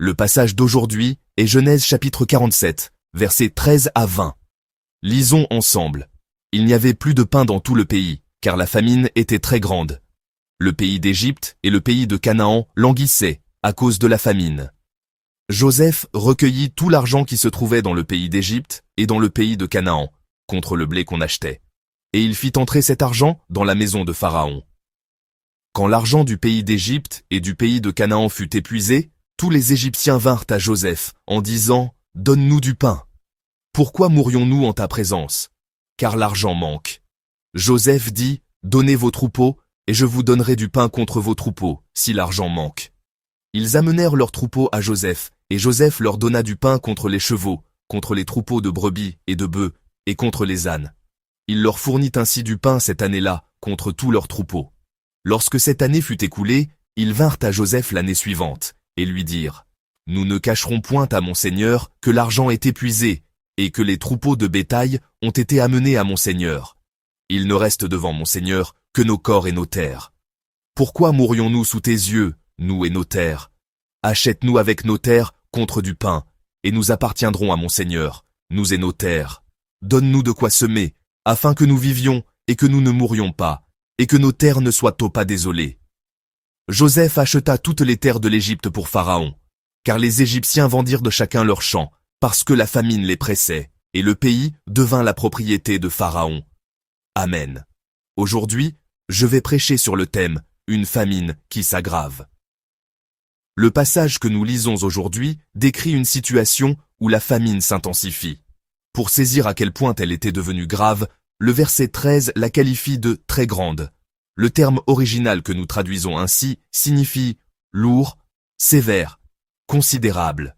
Le passage d'aujourd'hui est Genèse chapitre 47, versets 13 à 20. Lisons ensemble. Il n'y avait plus de pain dans tout le pays, car la famine était très grande. Le pays d'Égypte et le pays de Canaan languissaient à cause de la famine. Joseph recueillit tout l'argent qui se trouvait dans le pays d'Égypte et dans le pays de Canaan, contre le blé qu'on achetait. Et il fit entrer cet argent dans la maison de Pharaon. Quand l'argent du pays d'Égypte et du pays de Canaan fut épuisé, tous les Égyptiens vinrent à Joseph en disant « Donne-nous du pain. Pourquoi mourrions-nous en ta présence? Car l'argent manque. » Joseph dit « Donnez vos troupeaux, et je vous donnerai du pain contre vos troupeaux, si l'argent manque. » Ils amenèrent leurs troupeaux à Joseph, et Joseph leur donna du pain contre les chevaux, contre les troupeaux de brebis et de bœufs, et contre les ânes. Il leur fournit ainsi du pain cette année-là, contre tous leurs troupeaux. Lorsque cette année fut écoulée, ils vinrent à Joseph l'année suivante, et lui dirent « Nous ne cacherons point à mon seigneur que l'argent est épuisé, et que les troupeaux de bétail ont été amenés à mon seigneur. Il ne reste devant mon seigneur que nos corps et nos terres. Pourquoi mourrions-nous sous tes yeux, nous et nos terres? Achète-nous avec nos terres contre du pain, et nous appartiendrons à mon seigneur, nous et nos terres. Donne-nous de quoi semer, afin que nous vivions et que nous ne mourions pas, et que nos terres ne soient pas désolées. » Joseph acheta toutes les terres de l'Égypte pour Pharaon, car les Égyptiens vendirent de chacun leur champ, parce que la famine les pressait, et le pays devint la propriété de Pharaon. Amen. Aujourd'hui, je vais prêcher sur le thème « Une famine qui s'aggrave ». Le passage que nous lisons aujourd'hui décrit une situation où la famine s'intensifie. Pour saisir à quel point elle était devenue grave, le verset 13 la qualifie de « très grande ». Le terme original que nous traduisons ainsi signifie « lourd »,« sévère »,« considérable ».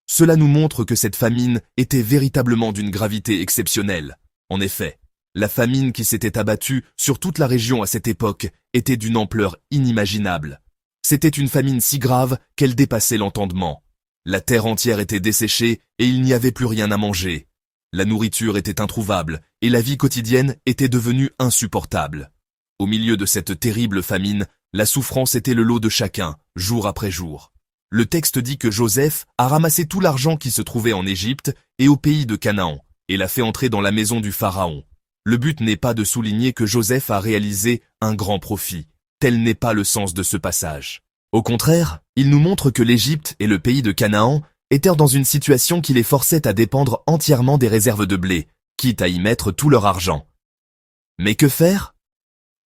Cela nous montre que cette famine était véritablement d'une gravité exceptionnelle. En effet, la famine qui s'était abattue sur toute la région à cette époque était d'une ampleur inimaginable. C'était une famine si grave qu'elle dépassait l'entendement. La terre entière était desséchée et il n'y avait plus rien à manger. La nourriture était introuvable et la vie quotidienne était devenue insupportable. Au milieu de cette terrible famine, la souffrance était le lot de chacun, jour après jour. Le texte dit que Joseph a ramassé tout l'argent qui se trouvait en Égypte et au pays de Canaan, et l'a fait entrer dans la maison du Pharaon. Le but n'est pas de souligner que Joseph a réalisé un grand profit. Tel n'est pas le sens de ce passage. Au contraire, il nous montre que l'Égypte et le pays de Canaan étaient dans une situation qui les forçait à dépendre entièrement des réserves de blé, quitte à y mettre tout leur argent. Mais que faire?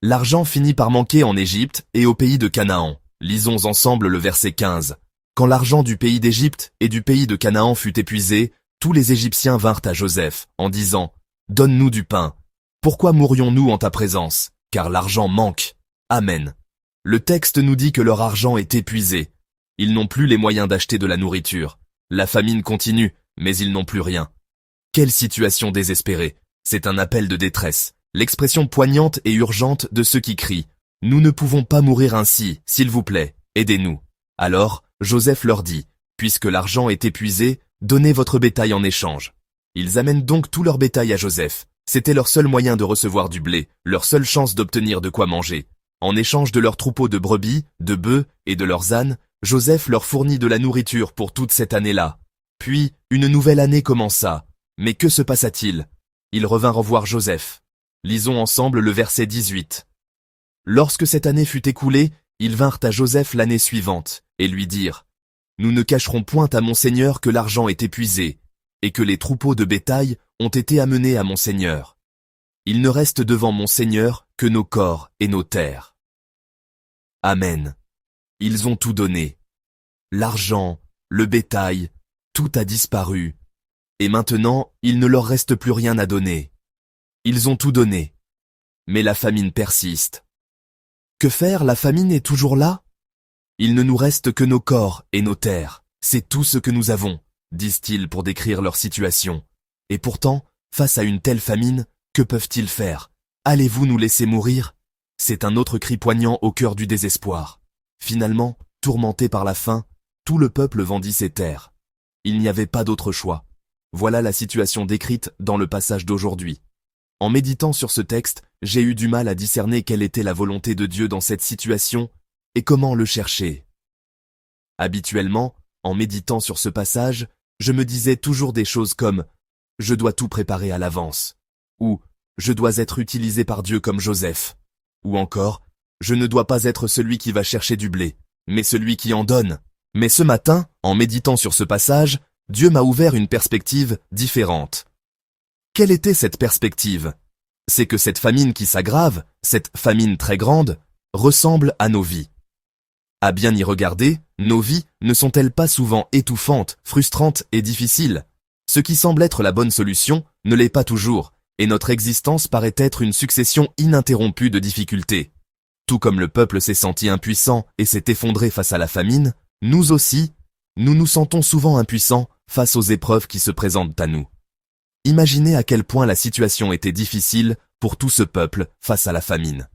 L'argent finit par manquer en Égypte et au pays de Canaan. Lisons ensemble le verset 15. Quand l'argent du pays d'Égypte et du pays de Canaan fut épuisé, tous les Égyptiens vinrent à Joseph en disant « Donne-nous du pain. Pourquoi mourrions-nous en ta présence? Car l'argent manque. Amen. » Le texte nous dit que leur argent est épuisé. Ils n'ont plus les moyens d'acheter de la nourriture. La famine continue, mais ils n'ont plus rien. Quelle situation désespérée. C'est un appel de détresse. L'expression poignante et urgente de ceux qui crient « Nous ne pouvons pas mourir ainsi, s'il vous plaît, aidez-nous. » Alors, Joseph leur dit « Puisque l'argent est épuisé, donnez votre bétail en échange. » Ils amènent donc tout leur bétail à Joseph. C'était leur seul moyen de recevoir du blé, leur seule chance d'obtenir de quoi manger. En échange de leurs troupeaux de brebis, de bœufs et de leurs ânes, Joseph leur fournit de la nourriture pour toute cette année-là. Puis, une nouvelle année commença. Mais que se passa-t-il? Ils revinrent voir Joseph. Lisons ensemble le verset 18. Lorsque cette année fut écoulée, ils vinrent à Joseph l'année suivante, et lui dirent « Nous ne cacherons point à mon seigneur que l'argent est épuisé, et que les troupeaux de bétail ont été amenés à mon seigneur. Il ne reste devant mon seigneur que nos corps et nos terres. » Amen. Ils ont tout donné. L'argent, le bétail, tout a disparu. Et maintenant, il ne leur reste plus rien à donner. Ils ont tout donné. Mais la famine persiste. Que faire? La famine est toujours là? Il ne nous reste que nos corps et nos terres. C'est tout ce que nous avons, disent-ils pour décrire leur situation. Et pourtant, face à une telle famine, que peuvent-ils faire? Allez-vous nous laisser mourir? C'est un autre cri poignant au cœur du désespoir. Finalement, tourmenté par la faim, tout le peuple vendit ses terres. Il n'y avait pas d'autre choix. Voilà la situation décrite dans le passage d'aujourd'hui. En méditant sur ce texte, j'ai eu du mal à discerner quelle était la volonté de Dieu dans cette situation et comment le chercher. Habituellement, En méditant sur ce passage, je me disais toujours des choses comme « je dois tout préparer à l'avance » ou « je dois être utilisé par Dieu comme Joseph » ou encore « je ne dois pas être celui qui va chercher du blé, mais celui qui en donne ». Mais ce matin, en méditant sur ce passage, Dieu m'a ouvert une perspective différente. Quelle était cette perspective? C'est que cette famine qui s'aggrave, cette famine très grande, ressemble à nos vies. À bien y regarder, nos vies ne sont-elles pas souvent étouffantes, frustrantes et difficiles? Ce qui semble être la bonne solution ne l'est pas toujours, et notre existence paraît être une succession ininterrompue de difficultés. Tout comme le peuple s'est senti impuissant et s'est effondré face à la famine, nous aussi, nous nous sentons souvent impuissants face aux épreuves qui se présentent à nous. Imaginez à quel point la situation était difficile pour tout ce peuple face à la famine.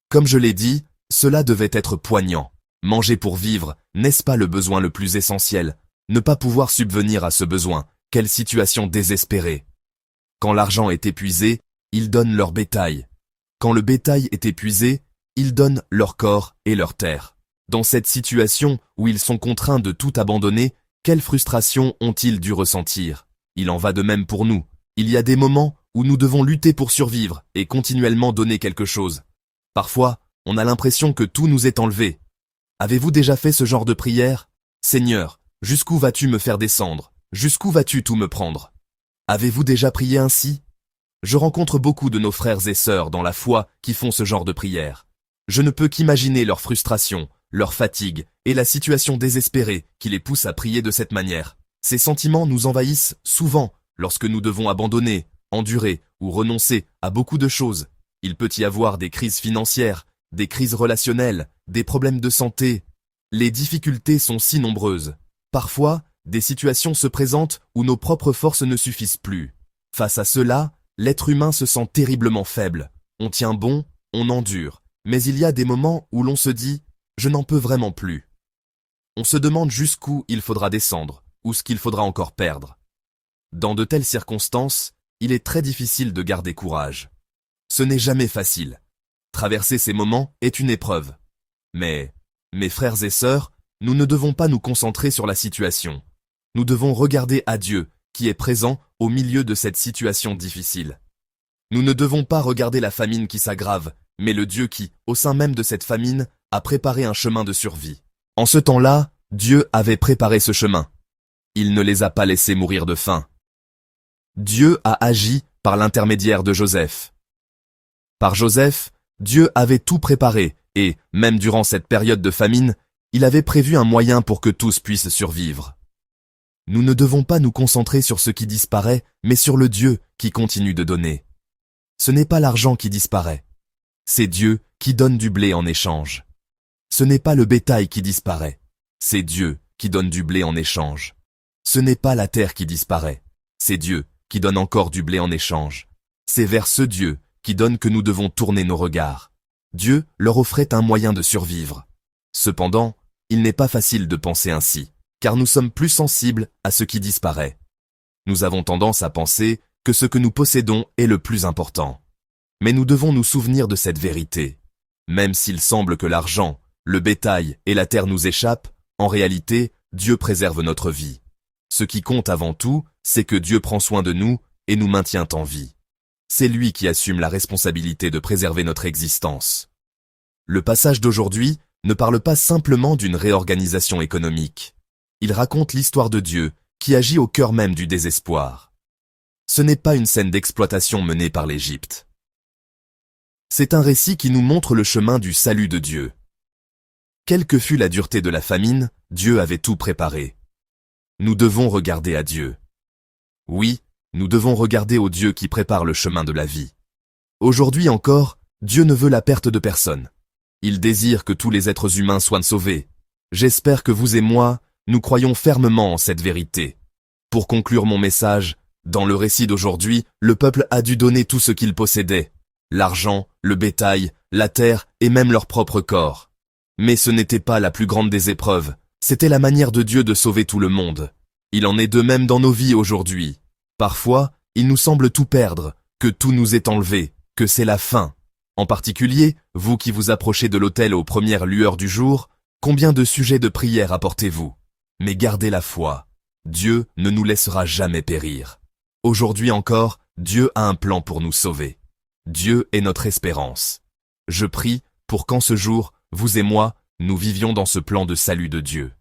Comme je l'ai dit, cela devait être poignant. Manger pour vivre, n'est-ce pas le besoin le plus essentiel? Ne pas pouvoir subvenir à ce besoin, quelle situation désespérée. Quand l'argent est épuisé, ils donnent leur bétail. Quand le bétail est épuisé, ils donnent leur corps et leur terre. Dans cette situation où ils sont contraints de tout abandonner, quelle frustration ont-ils dû ressentir? Il en va de même pour nous. Il y a des moments où nous devons lutter pour survivre et continuellement donner quelque chose. Parfois, on a l'impression que tout nous est enlevé. Avez-vous déjà fait ce genre de prière? Seigneur, jusqu'où vas-tu me faire descendre? Jusqu'où vas-tu tout me prendre? Avez-vous déjà prié ainsi? Je rencontre beaucoup de nos frères et sœurs dans la foi qui font ce genre de prière. Je ne peux qu'imaginer leur frustration, leur fatigue et la situation désespérée qui les pousse à prier de cette manière. Ces sentiments nous envahissent souvent lorsque nous devons abandonner, endurer ou renoncer à beaucoup de choses. Il peut y avoir des crises financières, des crises relationnelles, des problèmes de santé. Les difficultés sont si nombreuses. Parfois, des situations se présentent où nos propres forces ne suffisent plus. Face à cela, l'être humain se sent terriblement faible. On tient bon, on endure. Mais il y a des moments où l'on se dit « je n'en peux vraiment plus ». On se demande jusqu'où il faudra descendre, ou ce qu'il faudra encore perdre. Dans de telles circonstances, il est très difficile de garder courage. Ce n'est jamais facile. Traverser ces moments est une épreuve. Mais, mes frères et sœurs, nous ne devons pas nous concentrer sur la situation. Nous devons regarder à Dieu, qui est présent au milieu de cette situation difficile. Nous ne devons pas regarder la famine qui s'aggrave, mais le Dieu qui, au sein même de cette famine, a préparé un chemin de survie. En ce temps-là, Dieu avait préparé ce chemin. Il ne les a pas laissés mourir de faim. Dieu a agi par l'intermédiaire de Joseph. Par Joseph, Dieu avait tout préparé et, même durant cette période de famine, il avait prévu un moyen pour que tous puissent survivre. Nous ne devons pas nous concentrer sur ce qui disparaît, mais sur le Dieu qui continue de donner. Ce n'est pas l'argent qui disparaît. C'est Dieu qui donne du blé en échange. Ce n'est pas le bétail qui disparaît. C'est Dieu qui donne du blé en échange. Ce n'est pas la terre qui disparaît. C'est Dieu qui donne encore du blé en échange. C'est vers ce Dieu qui donne que nous devons tourner nos regards. Dieu leur offrait un moyen de survivre. Cependant, il n'est pas facile de penser ainsi, car nous sommes plus sensibles à ce qui disparaît. Nous avons tendance à penser que ce que nous possédons est le plus important. Mais nous devons nous souvenir de cette vérité. Même s'il semble que l'argent, le bétail et la terre nous échappent, en réalité, Dieu préserve notre vie. Ce qui compte avant tout, c'est que Dieu prend soin de nous et nous maintient en vie. C'est lui qui assume la responsabilité de préserver notre existence. Le passage d'aujourd'hui ne parle pas simplement d'une réorganisation économique. Il raconte l'histoire de Dieu qui agit au cœur même du désespoir. Ce n'est pas une scène d'exploitation menée par l'Égypte. C'est un récit qui nous montre le chemin du salut de Dieu. Quelle que fût la dureté de la famine, Dieu avait tout préparé. Nous devons regarder à Dieu. Oui, nous devons regarder au Dieu qui prépare le chemin de la vie. Aujourd'hui encore, Dieu ne veut la perte de personne. Il désire que tous les êtres humains soient sauvés. J'espère que vous et moi, nous croyons fermement en cette vérité. Pour conclure mon message, dans le récit d'aujourd'hui, le peuple a dû donner tout ce qu'il possédait. L'argent, le bétail, la terre et même leur propre corps. Mais ce n'était pas la plus grande des épreuves, c'était la manière de Dieu de sauver tout le monde. Il en est de même dans nos vies aujourd'hui. Parfois, il nous semble tout perdre, que tout nous est enlevé, que c'est la fin. En particulier, vous qui vous approchez de l'autel aux premières lueurs du jour, combien de sujets de prière apportez-vous? Mais gardez la foi. Dieu ne nous laissera jamais périr. Aujourd'hui encore, Dieu a un plan pour nous sauver. Dieu est notre espérance. Je prie pour qu'en ce jour, vous et moi, nous vivions dans ce plan de salut de Dieu.